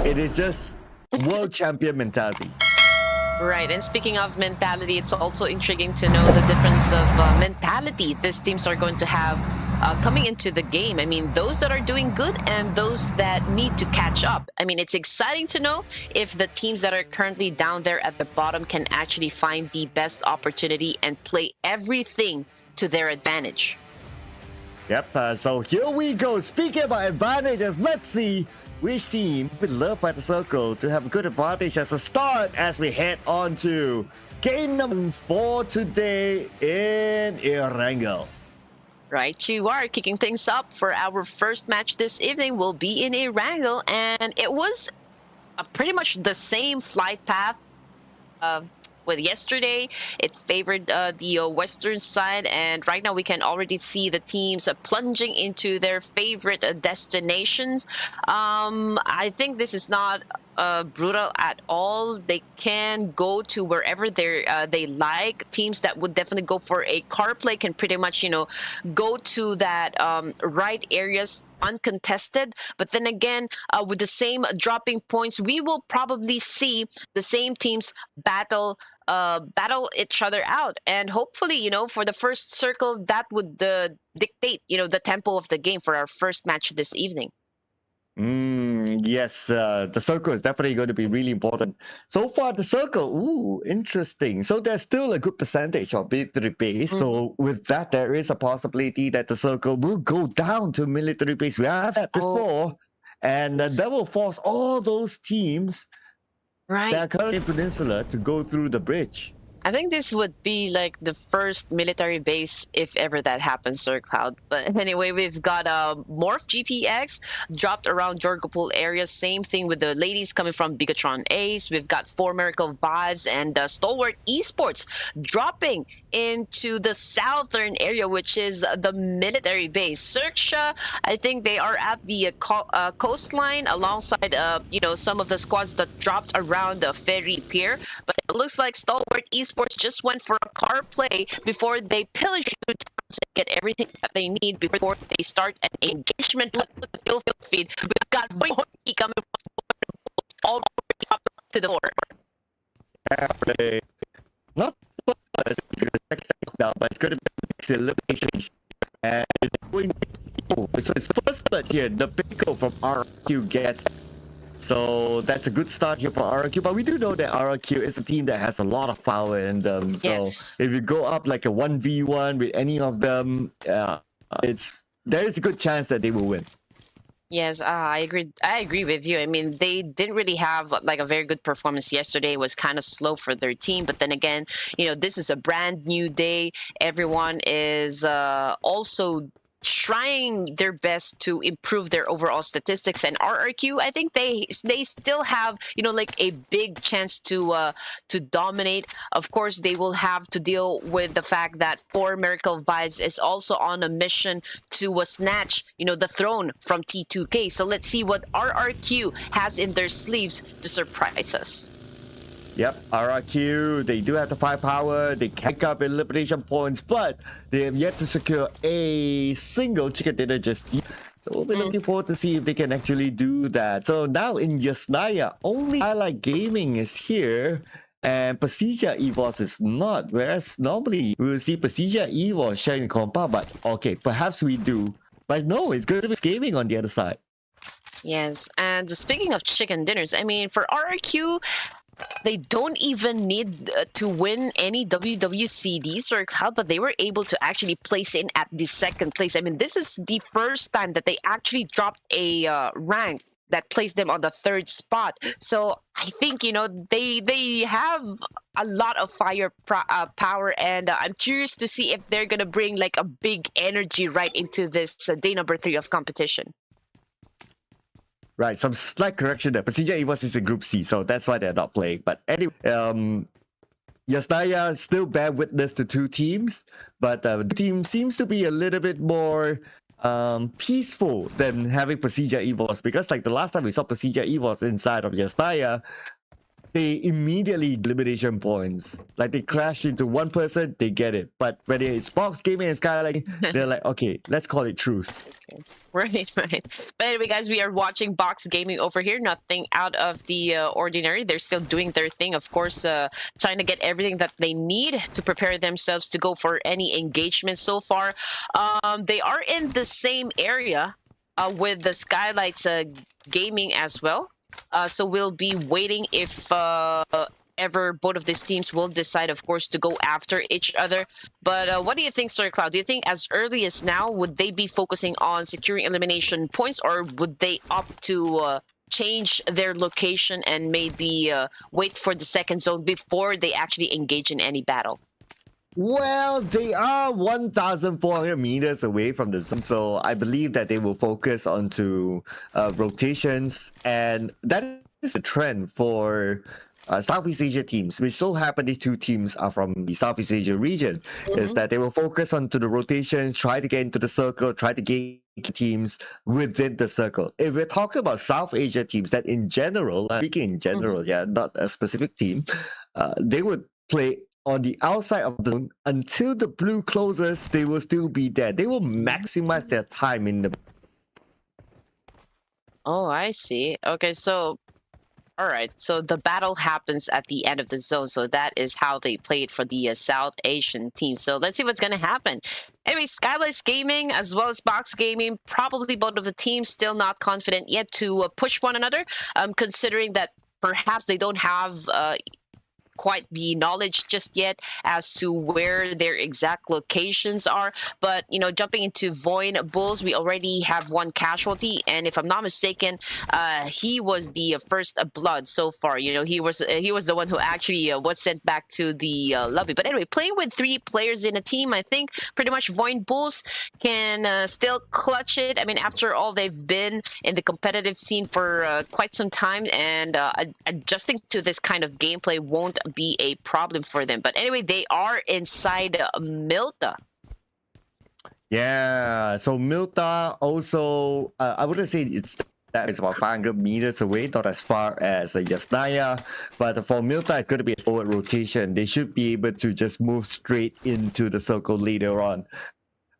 It is just world champion mentality. Right, and speaking of mentality, it's also intriguing to know the difference of mentality these teams are going to have coming into the game. I mean, those that are doing good and those that need to catch up. I mean, it's exciting to know if the teams that are currently down there at the bottom can actually find the best opportunity and play everything to their advantage. Yep, so here we go. Speaking about advantages, let's see which team would love by the circle to have a good advantage as a start as we head on to game number 4 today in Erangel. Right, you are kicking things up for our first match this evening. Will be in Erangel, and it was pretty much the same flight path with yesterday. It favored the western side, and right now we can already see the teams plunging into their favorite destinations. I think this is not brutal at all. They can go to wherever they like. Teams that would definitely go for a car play can pretty much, you know, go to that right areas uncontested. But then again, with the same dropping points, we will probably see the same teams battle each other out, and hopefully, you know, for the first circle, that would dictate, you know, the tempo of the game for our first match this evening. Yes, the circle is definitely going to be really important. So far, the circle, ooh, interesting. So there's still a good percentage of military base. So with that, there is a possibility that the circle will go down to military base. We have that before, and that will force all those teams that are currently in Peninsula to go through the bridge. I think this would be like the first military base if ever that happens, Sir Cloud. But anyway, we've got Morph GPX dropped around Jorgopol area. Same thing with the ladies coming from Bigatron Ace. We've got 4 Miracle Vibes and Stalwart Esports dropping into the southern area, which is the military base. Searcha, I think they are at the coastline alongside, you know, some of the squads that dropped around the ferry pier. But it looks like Stalwart Esports just went for a car play before they pillage through towns and get everything that they need before they start an engagement. Look at the field feed. We've got Voiky coming all the way up to the floor. Not now, but it's going to be elimination. And it's going so it's first blood here. The pickle from Rrqryu gets. So that's a good start here for Rrqryu. But we do know that Rrqryu is a team that has a lot of power in them. So if you go up like a 1v1 with any of them, there is a good chance that they will win. Yes, I agree. I agree with you. I mean, they didn't really have like a very good performance yesterday. It was kind of slow for their team. But then again, you know, this is a brand new day. Everyone is also trying their best to improve their overall statistics, and Rrqryu, I think they still have, you know, like a big chance to dominate. Of course, they will have to deal with the fact that 4 Miracle Vibes is also on a mission to snatch, you know, the throne from T2K. So let's see what Rrqryu has in their sleeves to surprise us. Yep, Rrqryu, they do have the firepower, they can pick up elimination points, but they have yet to secure a single chicken dinner just yet. So we'll be looking forward to see if they can actually do that. So now in Yasnaya, only Highlight Gaming is here, and Pasija EVOS is not, whereas normally we will see Pasija EVOS sharing compound, but okay, perhaps we do. But no, it's going to be gaming on the other side. Yes, and speaking of chicken dinners, I mean, for Rrqryu, they don't even need to win any wwcds or cloud, but they were able to actually place in at the 2nd place. I mean, this is the first time that they actually dropped a rank that placed them on the 3rd spot. So I think, you know, they have a lot of power, and I'm curious to see if they're gonna bring like a big energy right into this day number 3 of competition. Right, some slight correction there. Pasija EVOS is in Group C, so that's why they're not playing. But anyway, Yasnaya still bear witness to 2 teams, but the team seems to be a little bit more peaceful than having Pasija EVOS, because like the last time we saw Pasija EVOS inside of Yasnaya, they immediately elimination points. Like they crash into one person, they get it. But when it's Box Gaming and Skylight, they're like, okay, let's call it truce. Okay. Right. But anyway, guys, we are watching Box Gaming over here. Nothing out of the ordinary. They're still doing their thing, of course, trying to get everything that they need to prepare themselves to go for any engagement so far. They are in the same area with the Skylights Gaming as well. So we'll be waiting if ever both of these teams will decide, of course, to go after each other. But what do you think, Sir Cloud? Do you think as early as now, would they be focusing on securing elimination points, or would they opt to change their location and maybe wait for the second zone before they actually engage in any battle? Well, they are 1,400 meters away from the zone, so I believe that they will focus onto rotations, and that is a trend for Southeast Asia teams. We so happen these two teams are from the Southeast Asia region. Is that they will focus onto the rotations, try to get into the circle, try to gain teams within the circle. If we're talking about South Asia teams, that in general, speaking in general, yeah, not a specific team, they would play on the outside of the zone until the blue closes. They will still be there. They will maximize their time in the. Oh, I see. Okay, so all right, so the battle happens at the end of the zone, so that is how they played for the South Asian team. So let's see what's going to happen. Anyway, Skylights Gaming as well as Box Gaming, probably both of the teams still not confident yet to push one another, considering that perhaps they don't have quite the knowledge just yet as to where their exact locations are. But you know, jumping into Voin Bulls, we already have one casualty, and if I'm not mistaken, he was the first blood so far. You know, he was the one who actually was sent back to the lobby. But anyway, playing with 3 players in a team, I think pretty much Voin Bulls can still clutch it. I mean, after all, they've been in the competitive scene for quite some time, and adjusting to this kind of gameplay won't be a problem for them. But anyway, they are inside Milta. Yeah, so Milta also, I wouldn't say that is about 500 meters away, not as far as Yasnaya, but for Milta, it's going to be a forward rotation. They should be able to just move straight into the circle later on.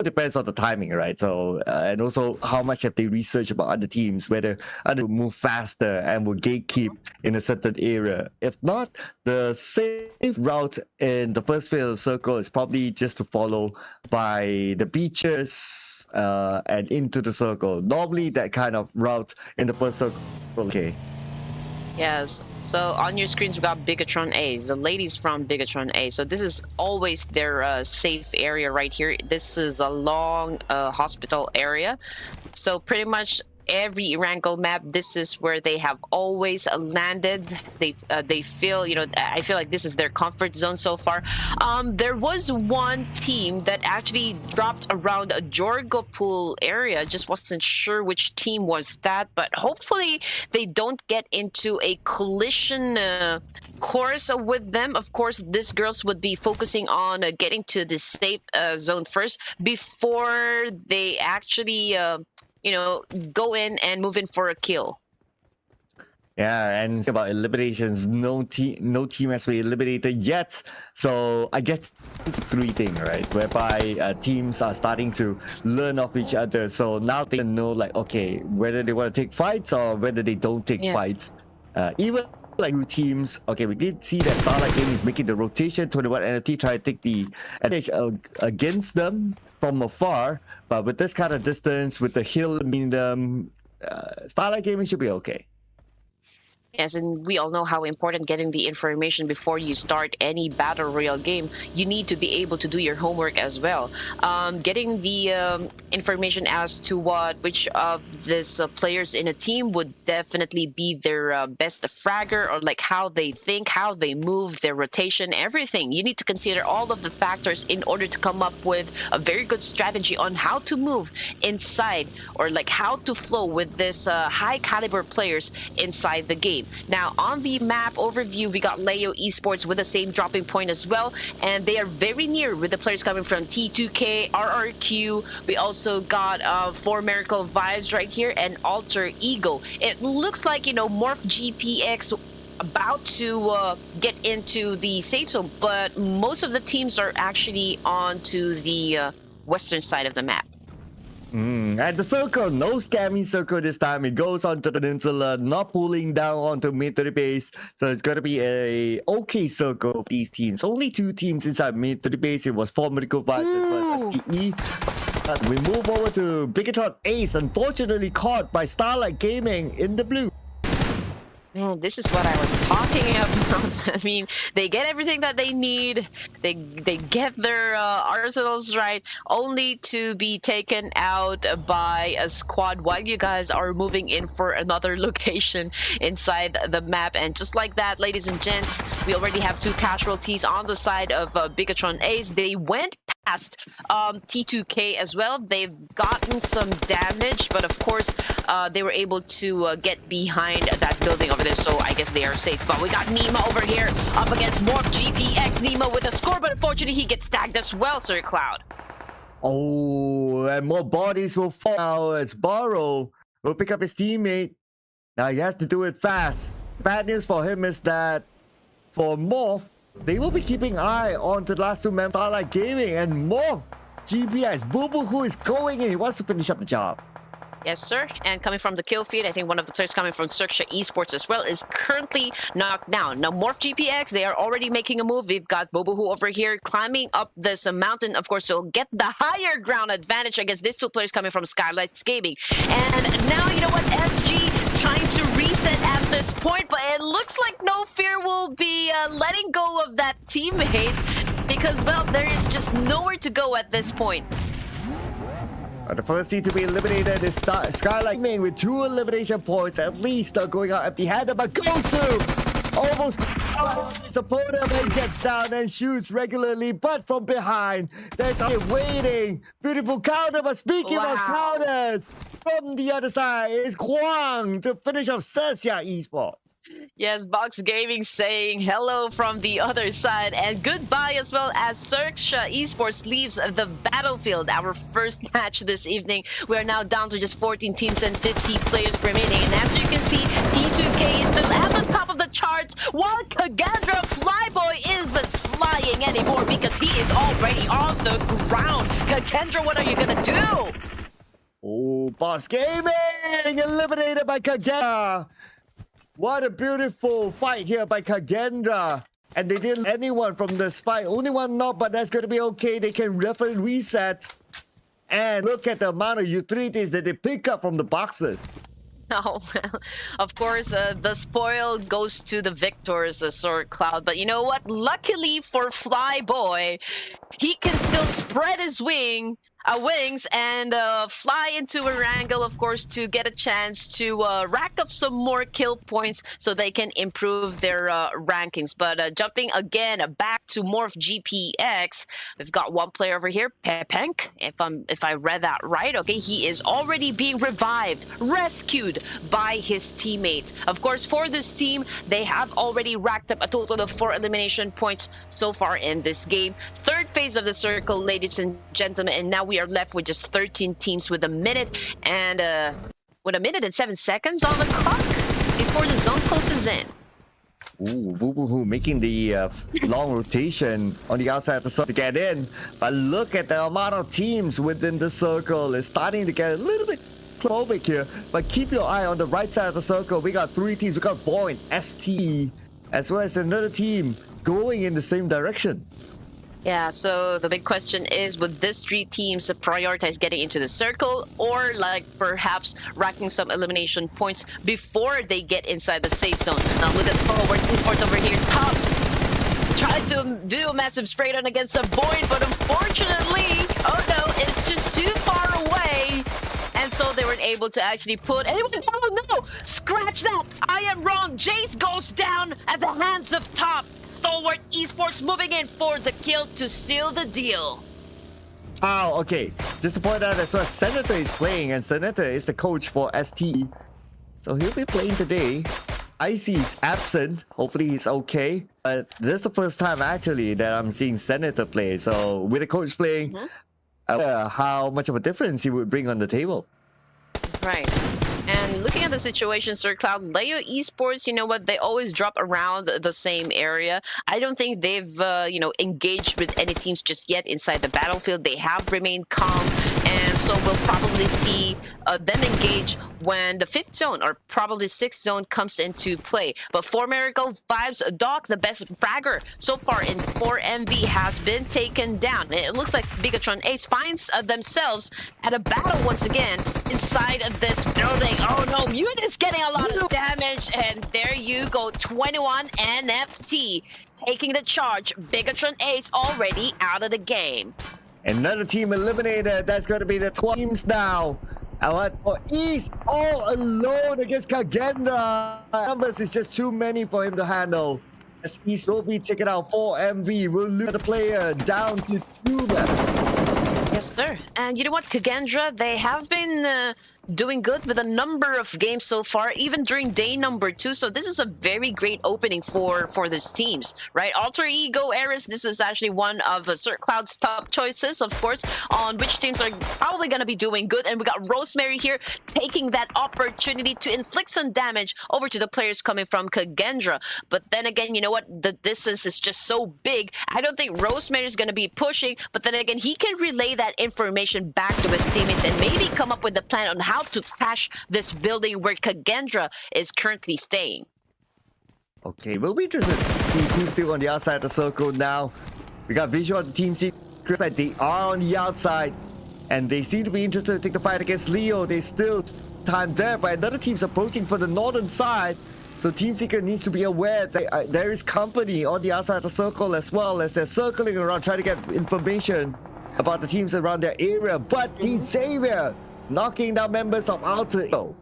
It depends on the timing, right? So, and also how much have they researched about other teams, whether other will move faster and will gatekeep in a certain area. If not, the safe route in the first phase of the circle is probably just to follow by the beaches and into the circle. Normally, that kind of route in the first circle, okay. Yes. So on your screens, we got Bigatron A, the ladies from Bigatron A. So this is always their safe area right here. This is a long hospital area. So pretty much every Erangel map, this is where they have always landed. They feel, you know, I feel like this is their comfort zone so far. There was one team that actually dropped around a Jorgopol area. Just wasn't sure which team was that, but hopefully they don't get into a collision course with them. Of course, these girls would be focusing on getting to the safe zone first before they actually you know, go in and move in for a kill. Yeah, and about eliminations, no team has been eliminated yet. So I guess it's a 3 thing, right? Whereby teams are starting to learn off each other. So now they know, like, okay, whether they want to take fights or whether they don't take fights. Even like 2 teams, okay, we did see that Starlight Gaming is making the rotation. 21 NFT try to take the advantage against them from afar, but with this kind of distance, with the hill between them, Starlight Gaming should be okay. Yes, and we all know how important getting the information before you start any battle royale game. You need to be able to do your homework as well. Getting the information as to which of these players in a team would definitely be their best fragger, or like how they think, how they move, their rotation, everything. You need to consider all of the factors in order to come up with a very good strategy on how to move inside, or like how to flow with this high caliber players inside the game. Now, on the map overview, we got Leo Esports with the same dropping point as well, and they are very near with the players coming from T2K, Rrqryu. We also got 4 Miracle Vibes right here, and Alter Ego. It looks like, you know, Morph GPX about to get into the safe zone, but most of the teams are actually onto the western side of the map. And the circle, no scamming circle this time. It goes onto the peninsula, not pulling down onto mid to the base. So it's gonna be a okay circle of these teams. Only 2 teams inside mid to the base. It was 4 Medical Vibes as well as STE. But we move over to Bigatron Ace, unfortunately caught by Starlight Gaming in the blue. Man, this is what I was talking about. I mean, they get everything that they need. They get their arsenals right, only to be taken out by a squad while you guys are moving in for another location inside the map. And just like that, ladies and gents, we already have 2 casualties on the side of Bigatron Ace. They went past T2K as well. They've gotten some damage, but of course, they were able to get behind that building over there, so I guess they are safe. But we got Nima over here up against Morph GPX. Nima with a score, but unfortunately he gets tagged as well, Sir Cloud. Oh, and more bodies will fall now as Borrow will pick up his teammate. Now he has to do it fast. Bad news for him is that for Morph, they will be keeping eye on to the last 2 members, Starlight Gaming and Morph GPX. Boo Boo who is going in, he wants to finish up the job. Yes, sir. And coming from the kill feed, I think one of the players coming from Rrqryu Esports as well is currently knocked down. Now, Morph GPX, they are already making a move. We've got Bobohu over here climbing up this mountain. Of course, they'll get the higher ground advantage against these 2 players coming from Skylights Gaming. And now, you know what, SG trying to reset at this point, but it looks like No Fear will be letting go of that teammate because, well, there is just nowhere to go at this point. The first team to be eliminated is Skylight Gaming with 2 elimination points. At least they're going out empty-handed, but Gosu almost his opponent and gets down and shoots regularly, but from behind. There's waiting. Beautiful counter, but speaking of counters, from the other side is Kwang to finish off Sesia Esports. Yes, Box Gaming saying hello from the other side and goodbye as well as Rrqryu Esports leaves the battlefield. Our first match this evening. We are now down to just 14 teams and 50 players remaining. And as you can see, T2K is still at the top of the charts while Kagendra Flyboy isn't flying anymore because he is already on the ground. Kagendra, what are you gonna do? Oh, Boss Gaming eliminated by Kagendra. What a beautiful fight here by Kagendra. And they didn't let anyone from this fight. Only 1 knock, but that's going to be okay. They can reset. And look at the amount of utilities that they pick up from the boxes. Oh, well, of course, the spoil goes to the victors, the Sword Cloud. But you know what? Luckily for Flyboy, he can still spread his wings and fly into Erangel, of course, to get a chance to rack up some more kill points so they can improve their rankings. But jumping again back to Morph GPX, we've got 1 player over here, Pepenk, if I read that right. Okay, he is already being revived, rescued by his teammate. Of course, for this team, they have already racked up a total of 4 elimination points so far in this game. 3rd phase of the circle, ladies and gentlemen, and now we are left with just 13 teams with a minute and 7 seconds on the clock before the zone closes in. Ooh, Boo making the long rotation on the outside of the circle to get in. But look at the amount of teams within the circle. It's starting to get a little bit claustrophobic here. But keep your eye on the right side of the circle. We got 3 teams. We got Void, ST, as well as another team going in the same direction. Yeah, so the big question is, would these 3 teams prioritize getting into the circle or like perhaps racking some elimination points before they get inside the safe zone? Now look at Forward Esports over here. Tops tried to do a massive spray down against a Void, but unfortunately, oh no, it's just too far away. And so they weren't able to actually put anyone. Oh no! Scratch that! I am wrong! Jace goes down at the hands of Top. Stalwart Esports moving in for the kill to seal the deal. Oh, okay. Just to point out as well, Senator is playing, and Senator is the coach for ST. So he'll be playing today. Icy is absent. Hopefully he's okay. But this is the first time actually that I'm seeing Senator play. So with the coach playing, how much of a difference he would bring on the table. Right. And looking at the situation, Sir Cloud, Leo Esports, you know what? They always drop around the same area. I don't think they've, engaged with any teams just yet inside the battlefield. They have remained calm, and so we'll probably see them engage when the 5th zone or probably 6th zone comes into play. But for Miracle Vibes, Doc, the best fragger so far in 4MV, has been taken down. And it looks like Bigatron Ace finds themselves at a battle once again inside of this building. Oh no, Mutant is getting a lot of damage, and there you go, 21 NFT taking the charge. Bigatron Ace already out of the game. Another team eliminated. That's going to be the 12 teams now. And what for East all alone against Kagendra. Numbers is just too many for him to handle. As East will be taken out. 4MV will lose the player down to 2 left. Yes, sir. And you know what, Kagendra, they have been doing good with a number of games so far, even during day number 2. So this is a very great opening for these teams, right? Alter Ego, Eris, this is actually one of Sir Cloud's top choices, of course, on which teams are probably going to be doing good. And we got Rosemary here taking that opportunity to inflict some damage over to the players coming from Kagendra. But then again, you know what? The distance is just so big. I don't think Rosemary is going to be pushing, but then again, he can relay that information back to his teammates and maybe come up with a plan on how to crash this building where Kagendra is currently staying. Okay, we'll be interested to see who's still on the outside of the circle now. We got visual on the team secret, like they are on the outside, and they seem to be interested to take the fight against Leo. They still time there, but another team's approaching for the northern side. So Team Secret needs to be aware that there is company on the outside of the circle as well, as they're circling around trying to get information about the teams around their area. But Team Xavier knocking down members of Alter Ego.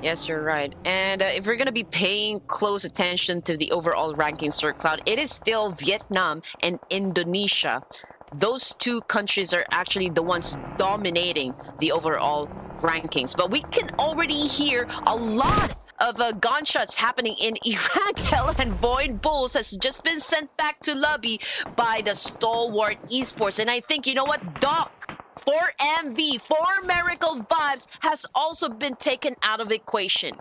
Yes, you're right. And if we're going to be paying close attention to the overall ranking, Sir Cloud, it is still Vietnam and Indonesia. Those 2 countries are actually the ones dominating the overall rankings. But we can already hear a lot of gunshots happening in Erangel, and Void Bulls has just been sent back to lobby by the Stalwart Esports. And I think, you know what, Doc, 4MV, 4 Miracle Vibes, has also been taken out of equation.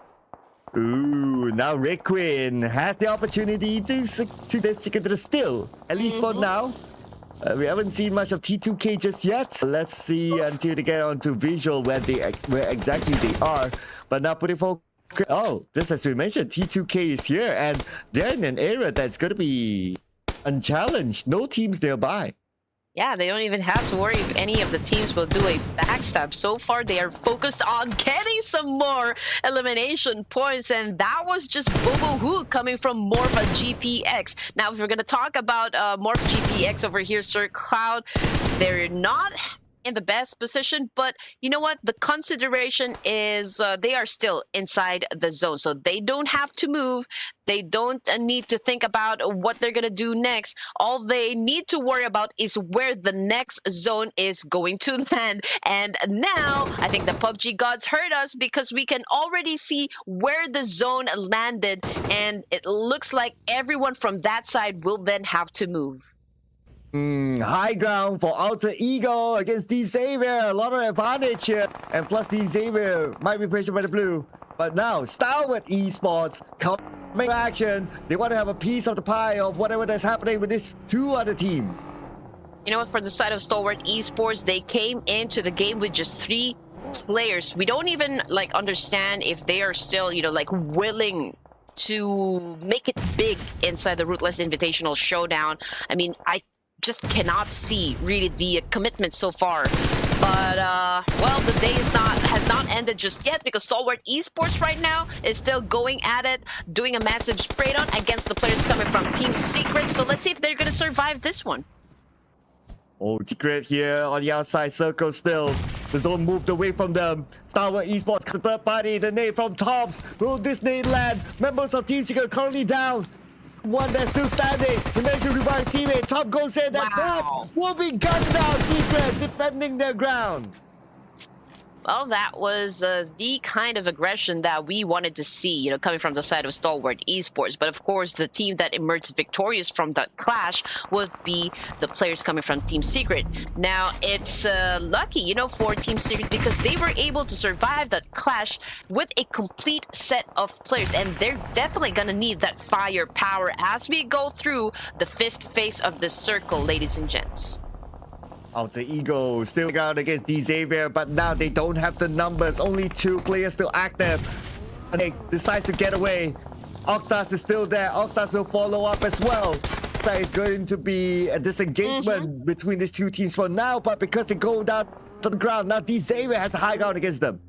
Ooh, now Rrqryu has the opportunity to this chicken to the still, at least for now. We haven't seen much of T2K just yet. Let's see until they get onto visual where exactly they are. But now putting focus. Oh, this, as we mentioned, T2K is here, and they're in an area that's going to be unchallenged. No teams nearby. Yeah, they don't even have to worry if any of the teams will do a backstab. So far, they are focused on getting some more elimination points, and that was just Bobo Hu coming from Morph GPX. Now, if we're going to talk about Morph GPX over here, Sir Cloud, they're not in the best position, but you know what, the consideration is they are still inside the zone, so they don't have to move. They don't need to think about what they're gonna do next. All they need to worry about is where the next zone is going to land. And now I think the PUBG gods heard us, because we can already see where the zone landed, and it looks like everyone from that side will then have to move. High ground for Alter Ego against D Xavier. A lot of advantage here. And plus D Xavier might be pressured by the blue. But now, Stalwart Esports coming to action. They want to have a piece of the pie of whatever that's happening with these 2 other teams. You know what, for the side of Stalwart Esports, they came into the game with just 3 players. We don't even understand if they are still, willing to make it big inside the Ruthless Invitational Showdown. I mean, I just cannot see really the commitment so far, but well, the day has not ended just yet, because Stalwart Esports right now is still going at it, doing a massive spray down against the players coming from Team Secret. So let's see if they're going to survive this one. Oh, Secret here on the outside circle still. The zone moved away from them. Stalwart Esports, the third party, the nade from Toms. Will this nade land? Members of Team Secret currently down. One that's still standing. He managed to revive his teammate. Top goes in. That will be gunned down. Secret defending their ground. Well, that was the kind of aggression that we wanted to see, coming from the side of Stalwart Esports. But of course, the team that emerged victorious from that clash would be the players coming from Team Secret. Now, it's lucky, for Team Secret because they were able to survive that clash with a complete set of players. And they're definitely going to need that firepower as we go through the 5th phase of the circle, ladies and gents. Alter Ego still out against Xavier, but now they don't have the numbers. Only 2 players still active. And they decides to get away. Octas is still there. Octas will follow up as well. So it's going to be a disengagement between these 2 teams for now, but because they go down to the ground, now Xavier has the high ground against them.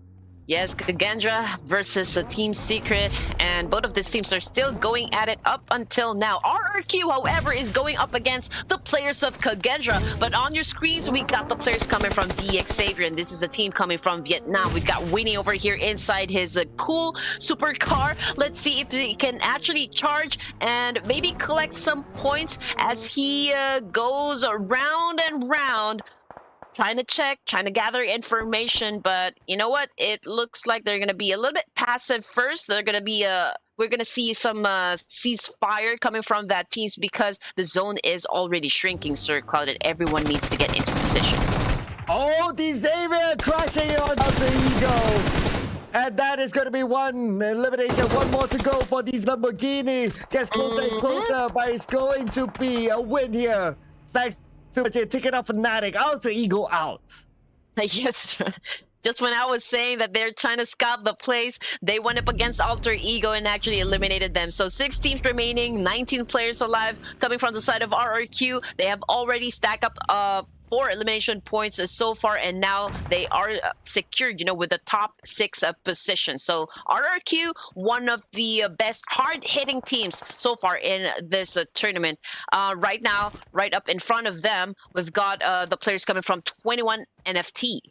Yes, Kagendra versus Team Secret, and both of these teams are still going at it up until now. Rrqryu, however, is going up against the players of Kagendra, but on your screens, we got the players coming from Xavier, and this is a team coming from Vietnam. We got Winnie over here inside his cool supercar. Let's see if he can actually charge and maybe collect some points as he goes round and round. Trying to check, trying to gather information, but you know what? It looks like they're going to be a little bit passive first. They're going to be, we're going to see some ceasefire coming from that teams because the zone is already shrinking, Sir Cloud, and everyone needs to get into position. Oh, Xavier crashing on the Ego. And that is going to be 1 elimination. 1 more to go for these Lamborghini. Gets closer and closer, but it's going to be a win here. Thanks to much ticket off Fnatic. Alter Ego out. Yes, just when I was saying that they're trying to scout the place, they went up against Alter Ego and actually eliminated them. So 6 teams remaining, 19 players alive coming from the side of Rrqryu. They have already stacked up 4 elimination points so far, and now they are secured, with the top 6 position. So Rrqryu, one of the best hard-hitting teams so far in this tournament. Right now, right up in front of them, we've got the players coming from 21 NFT.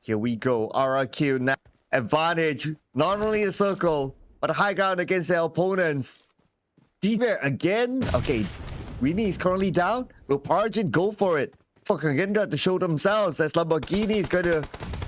Here we go. Rrqryu now advantage, not only the circle, but a high ground against their opponents. Xavier again. Okay, Winnie is currently down. Will Parjin go for it? For Kagendra to show themselves as Lamborghini is going to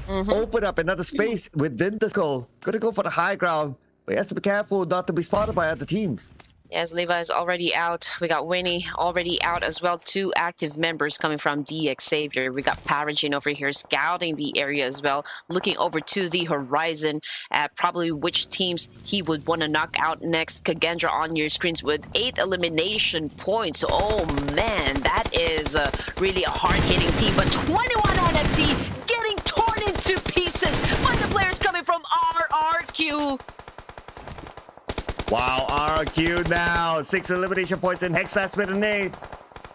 open up another space within the circle. Going to go for the high ground, but he has to be careful not to be spotted by other teams. Yes, Levi is already out. We got Winnie already out as well. 2 active members coming from Xavier. We got Parajin over here scouting the area as well, looking over to the horizon at probably which teams he would want to knock out next. Kagendra on your screens with 8 elimination points. Oh man, that is really a hard-hitting team. But 21 NFT getting torn into pieces by the players coming from Rrqryu. Wow, Rrqryu now. 6 elimination points in Hexas with a nade.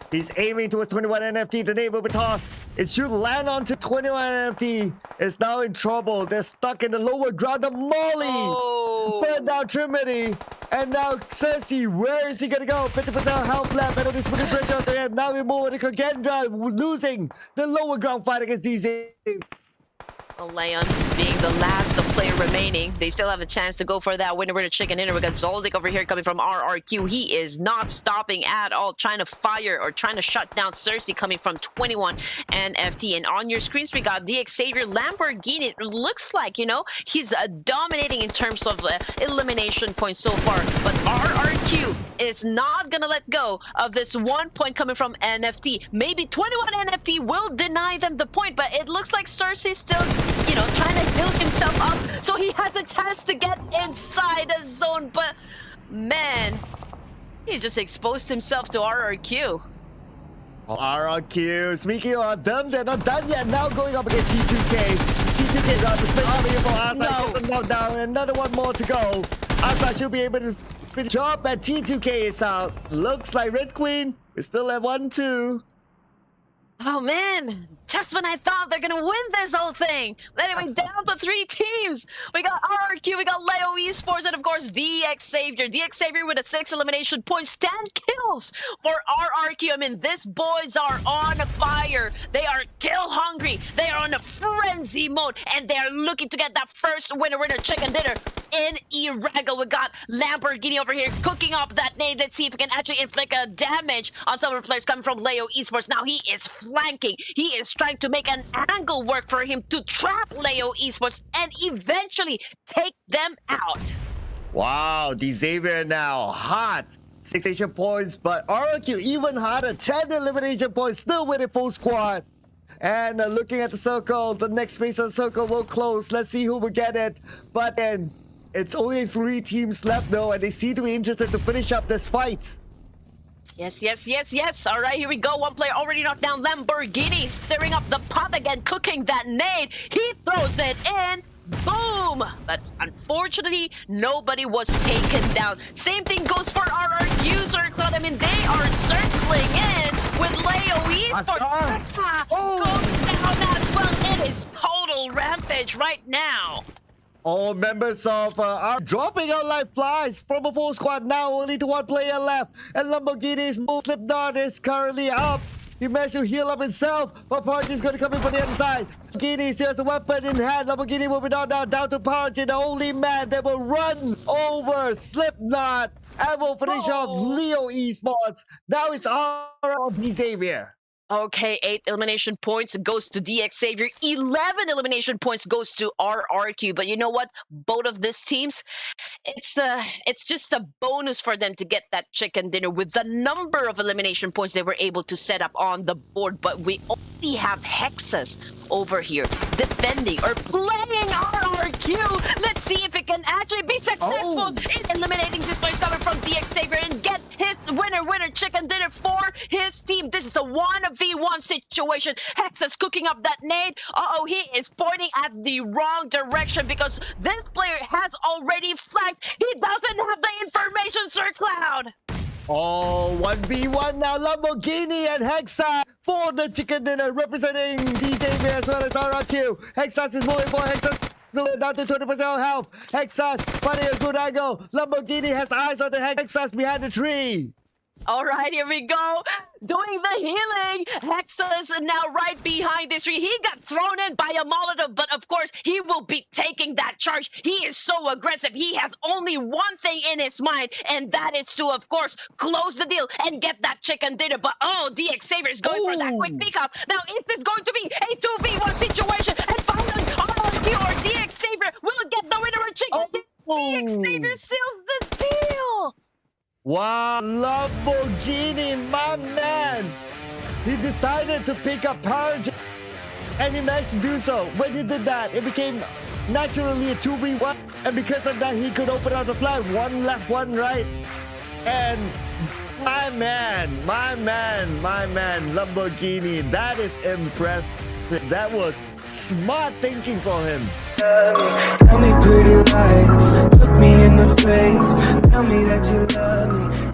He's aiming towards 21 NFT. The nade will be tossed. It should land onto 21 NFT. It's now in trouble. They're stuck in the lower ground. The Molly! Burn down Trinity. And now Cersei, where is he going to go? 50% health left. And this putting pressure on him. Now we move on to Kagendra, losing the lower ground fight against these. Leon being the last player remaining. They still have a chance to go for that winner chicken dinner. We got Zoldyck over here coming from Rrqryu. He is not stopping at all, trying to fire or trying to shut down Cersei coming from 21 and FT. And on your screens, we got Xavier Lamborghini. It looks like, he's dominating in terms of elimination points so far. But Rrqryu is not going to let go of this 1 point coming from NFT. Maybe 21 NFT will deny them the point, but it looks like Cersei's still trying to heal himself up so he has a chance to get inside the zone. But man, he just exposed himself to Rrqryu. Rrqryu, speaking of them, they're not done yet. Now going up against T2K. T2K got the spin over here for Asa. No. Down. Another 1 more to go. Asa should be able to finish up, and T2K is out. Looks like Red Queen is still at 1-2. Oh man, just when I thought they're gonna win this whole thing. But anyway, down to 3 teams. We got Rrqryu, we got Leo Esports, and of course Xavier. Xavier with a 6 elimination points, 10 kills for Rrqryu. I mean, these boys are on fire. They are kill hungry. They are on a frenzy mode, and they are looking to get that first winner chicken dinner in Erangel. We got Lamborghini over here cooking up that nade. Let's see if he can actually inflict a damage on some of the players coming from Leo Esports. Now he is flanking. He is trying to make an angle work for him to trap Leo Esports and eventually take them out. Wow, the Xavier now hot. 6 elimination points, but Rrqryu even hotter. 10 elimination points, still with a full squad. And looking at the circle, the next phase of the circle will close. Let's see who will get it. But then, it's only 3 teams left though, and they seem to be interested to finish up this fight. Yes. All right, here we go. One player already knocked down. Lamborghini stirring up the pot again, cooking that nade. He throws it in. Boom! But unfortunately, nobody was taken down. Same thing goes for Rrqryu circle. I mean, they are circling in with Leo Esports. Goes down as well. It is total rampage right now. All members of are dropping out like flies from a full squad. Now only to 1 player left. And Lamborghini's move Slipknot is currently up. He managed to heal up himself, but Party is going to come in from the other side. Lamborghini still has a weapon in hand. Lamborghini will be down to Party, the only man that will run over Slipknot and will finish off Leo Esports. Now it's Antara of Xavier. Okay, 8 elimination points goes to Xavier. 11 elimination points goes to Rrqryu. But you know what? Both of these teams, it's just a bonus for them to get that chicken dinner with the number of elimination points they were able to set up on the board. But we only have Hexas over here defending or playing Rrqryu. Let's see if it can actually be successful in eliminating this place coming from Xavier and get his winner chicken dinner for his team. This is a 1v1 situation. Hexas cooking up that nade. He is pointing at the wrong direction because this player has already flagged. He doesn't have the information, Sir Cloud. 1v1 now. Lamborghini and Hexa for the chicken dinner, representing Xavier as well as Rrqryu. Hexas is moving for Hexas. Down to 20% health. Hexas finding a good angle. Lamborghini has eyes on the Hexas behind the tree. All right, here we go. Doing the healing. Hexas now right behind this tree. He got thrown in by a Molotov, but of course, he will be taking that charge. He is so aggressive. He has only one thing in his mind, and that is to, of course, close the deal and get that chicken dinner. But, Xavier is going for that quick pickup. Now, is this going to be a 2v1 situation? And finally, Rrqryu or Xavier will get the winner of chicken. Xavier seals the deal. Wow, Lamborghini, my man. He decided to pick up power and he managed to do so. When he did that, it became naturally a 2v1. And because of that, he could open out the flag. 1 left, 1 right. And my man, Lamborghini, that is impressive. That was smart thinking for him. Tell me pretty lies, look me in the face, tell me that you love me.